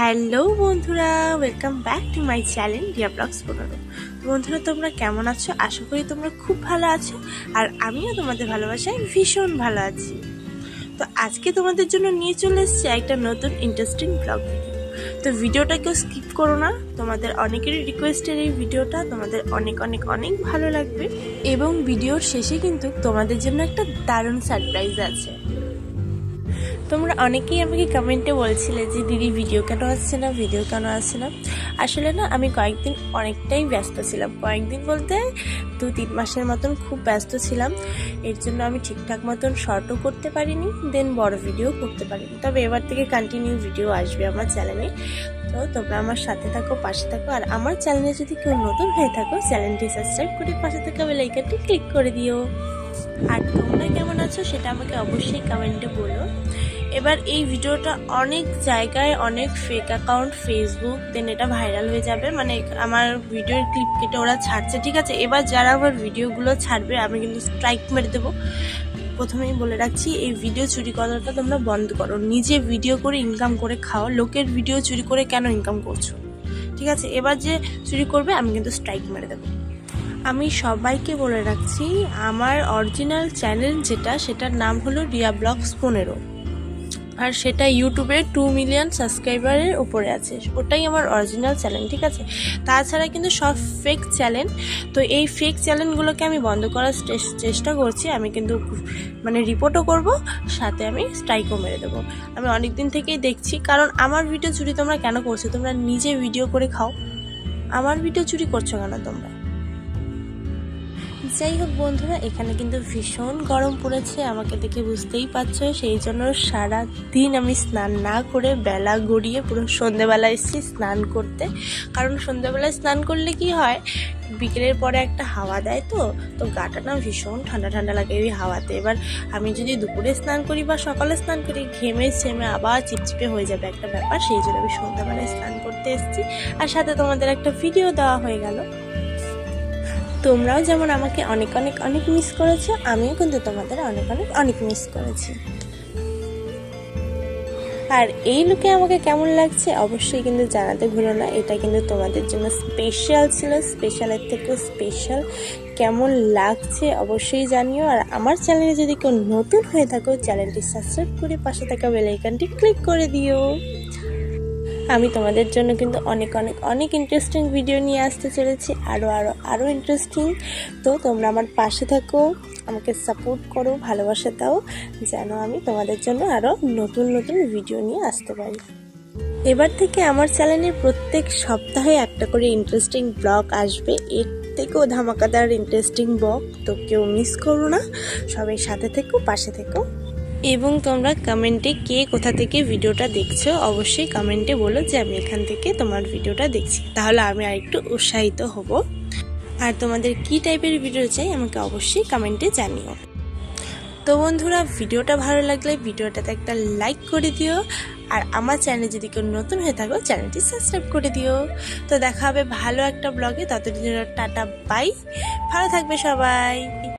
Hello বন্ধুরা, welcome back to my channel Riya blogs 15। বন্ধুরা, তোমরা কেমন আছো? আশা করি তোমরা খুব ভালো আছো, আর আমিও তোমাদের ভালোবাসায় ভীষণ ভালো আছি। তো আজকে তোমাদের জন্য নিয়ে চলে এসেছি একটা নতুন ইন্টারেস্টিং ব্লগ ভিডিও। তো ভিডিওটা কেউ স্কিপ করো না, তোমাদের অনেকেরই রিকোয়েস্টের এই ভিডিওটা তোমাদের অনেক অনেক অনেক ভালো লাগবে। এবং ভিডিওর শেষে কিন্তু তোমাদের জন্য একটা দারুণ সারপ্রাইজ আছে। তোমরা অনেকেই আমাকে কমেন্টে বলছিলে যে দিদি ভিডিও কেন আসছে না। আসলে না, আমি কয়েকদিন অনেকটাই ব্যস্ত ছিলাম। কয়েকদিন বলতে 2-3 মাসের মতন খুব ব্যস্ত ছিলাম। এর জন্য আমি ঠিকঠাক মতন শর্টও করতে পারিনি, দেন বড় ভিডিও করতে পারিনি। তবে এবার থেকে কন্টিনিউ ভিডিও আসবে আমার চ্যানেলে। তো তোমরা আমার সাথে থাকো, পাশে থাকো। আর আমার চ্যানেলে যদি কেউ নতুন হয়ে থাকো, চ্যানেলটি সাবস্ক্রাইব করে পাশে থাকা বেল আইকনটি ক্লিক করে দিও। আর তোমরা কেমন আছো সেটা আমাকে অবশ্যই কমেন্টে বলো। এবার এই ভিডিওটা অনেক জায়গায়, অনেক ফেক অ্যাকাউন্ট, ফেসবুক, দেন এটা ভাইরাল হয়ে যাবে। মানে আমার ভিডিওর ক্লিপ কেটে ওরা ছাড়ছে, ঠিক আছে? এবার যারা আমার ভিডিওগুলো ছাড়বে আমি কিন্তু স্ট্রাইক মেরে দেবো। প্রথমেই বলে রাখছি, এই ভিডিও চুরি করাটা তোমরা বন্ধ করো। নিজে ভিডিও করে ইনকাম করে খাও, লোকের ভিডিও চুরি করে কেন ইনকাম করছো? ঠিক আছে? এবার যে চুরি করবে আমি কিন্তু স্ট্রাইক মেরে দেবো। আমি সবাইকে বলে রাখছি, আমার অরিজিনাল চ্যানেল যেটা, সেটার নাম হলো রিয়া ব্লগস 15, আর সেটা ইউটিউবে 2 মিলিয়ন সাবস্ক্রাইবারের উপরে আছে। ওটাই আমার অরিজিনাল চ্যানেল, ঠিক আছে? তাছাড়া কিন্তু সব ফেক চ্যানেল। তো এই ফেক চ্যানেলগুলোকে আমি বন্ধ করার চেষ্টা করছি। আমি কিন্তু মানে রিপোর্টও করব, সাথে আমি স্ট্রাইকও মেরে দেবো। আমি অনেক দিন থেকেই দেখছি, কারণ আমার ভিডিও চুরি তোমরা কেন করছো? তোমরা নিজে ভিডিও করে খাও, আমার ভিডিও চুরি করছো কেন তোমরা? যাই হোক বন্ধুরা, এখানে কিন্তু ভীষণ গরম পড়েছে, আমাকে দেখে বুঝতেই পারছো। সেই জন্য সারা দিন আমি স্নান না করে বেলা গড়িয়ে পুরো সন্ধেবেলা এসেছি স্নান করতে। কারণ সন্ধেবেলায় স্নান করলে কি হয়, বিকেলের পরে একটা হাওয়া দেয়, তো গাটা না ভীষণ ঠান্ডা ঠান্ডা লাগে ওই হাওয়াতে। এবার আমি যদি দুপুরে স্নান করি বা সকালে স্নান করি, ঘেমে আবার চিপচিপে হয়ে যাবে একটা ব্যাপার। সেই জন্য আমি সন্ধ্যাবেলায় স্নান করতে এসেছি, আর সাথে তোমাদের একটা ভিডিও দেওয়া হয়ে গেল। তোমরাও যেমন আমাকে অনেক অনেক অনেক মিস করেছো, আমিও কিন্তু তোমাদের অনেক অনেক অনেক মিস করেছি। আর এই লুকে আমাকে কেমন লাগছে অবশ্যই কিন্তু জানাতে ভুলো না। এটা কিন্তু তোমাদের জন্য স্পেশাল ছিল, স্পেশালের থেকেও স্পেশাল। কেমন লাগছে অবশ্যই জানিও। আর আমার চ্যানেলে যদি কেউ নতুন হয়ে থাকো, চ্যানেলটি সাবস্ক্রাইব করে পাশে থাকা বেল আইকনটি ক্লিক করে দিও। আমি তোমাদের জন্য কিন্তু অনেক অনেক অনেক ইন্টারেস্টিং ভিডিও নিয়ে আসতে চলেছি, আরও ইন্টারেস্টিং। তো তোমরা আমার পাশে থাকো, আমাকে সাপোর্ট করো, ভালোবাসা দাও, যেন আমি তোমাদের জন্য আরও নতুন নতুন ভিডিও নিয়ে আসতে পারি। এবার থেকে আমার চ্যানেলে প্রত্যেক সপ্তাহে একটা করে ইন্টারেস্টিং ব্লগ আসবে, এর থেকেও ধামাকাদার ইন্টারেস্টিং ব্লগ। তো কেউ মিস করো না, সবাই সাথে থেকো, পাশে থেকো। এবং তোমরা কমেন্টে কে কোথা থেকে ভিডিওটা দেখছো অবশ্যই কমেন্টে বলো যে আমি এখান থেকে তোমার ভিডিওটা দেখছি, তাহলে আমি আরেকটু উৎসাহিত হব। আর তোমাদের কি টাইপের ভিডিও চাই আমাকে অবশ্যই কমেন্টে জানিও। তো বন্ধুরা, ভিডিওটা ভালো লাগলে ভিডিওটাতে একটা লাইক করে দিও। আর আমার চ্যানেলে যদি কেউ নতুন হয়ে থাকো, চ্যানেলটি সাবস্ক্রাইব করে দিও। তো দেখা হবে ভালো একটা ব্লগে, ততদিন টাটা বাই, ভালো থাকবে সবাই।